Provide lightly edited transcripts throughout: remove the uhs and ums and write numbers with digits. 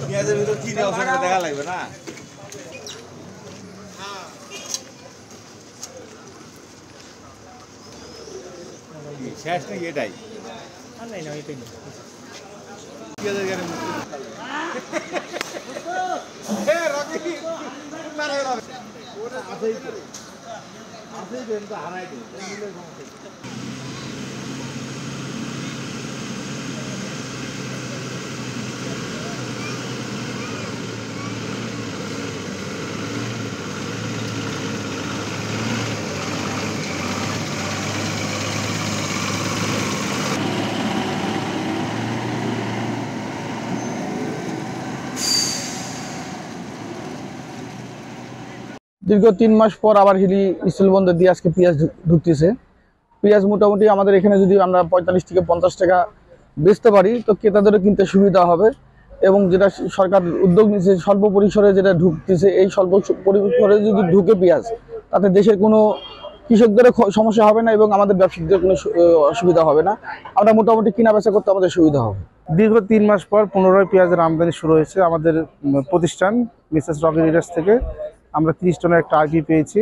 পেঁয়াজের ভিতর কি দেওয়া আছে দেখা লাগবে না। শেষ নাকি এটাই? দীর্ঘ 3 মাস পর আবার হিলি স্টিল বন্দর দিয়ে আজকে পেঁয়াজ ঢুকতেছে। পেঁয়াজ মোটামুটি আমাদের এখানে যদি আমরা 45 থেকে 50 টাকা বেচতে পারি তো ক্রেতাদেরও কিনতে সুবিধা হবে। এবং যেটা সরকার উদ্যোগ নিচ্ছে স্বল্প পরিসরে যেটা ঢুকতেছে, এই স্বল্প পরিসরে যদি ঢুকে পেঁয়াজ, তাতে দেশের কোনো কৃষকদেরও সমস্যা হবে না এবং আমাদের ব্যবসায়ীদের কোনো অসুবিধা হবে না। আমরা মোটামুটি কিনা বেচা করতে আমাদের সুবিধা হবে। দীর্ঘ 3 মাস পর পুনরায় পেঁয়াজের আমদানি শুরু হয়েছে আমাদের প্রতিষ্ঠান মিসেস রকি লিডার্স থেকে। আমরা 30 টনের একটা আইপি পেয়েছি।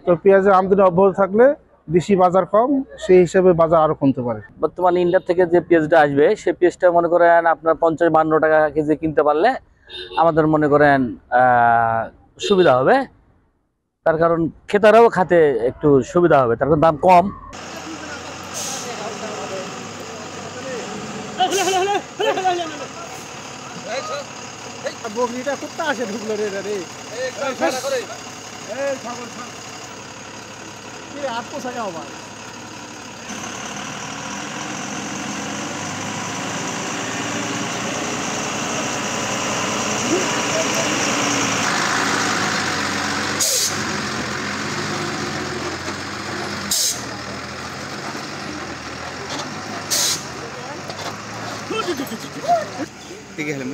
তো পেঁয়াজের আমদানি অব্যাহত থাকলে দেশি বাজার কম, সেই হিসাবে বাজার আরো কমতে পারে। বর্তমানে ইন্ডিয়া থেকে যে পেঁয়াজটা আসবে সেই পেঁয়াজটা মনে করেন আপনার 50-52 টাকা কেজি কিনতে পারলে আমাদের মনে করেন সুবিধা হবে। তার কারণ ক্রেতারাও খাতে একটু সুবিধা হবে, তার কারণ দাম কম। বকরিটা কুত্তা আসে ঢুকলো রে রে হাত পোষাকে আমার ঠিক আছে।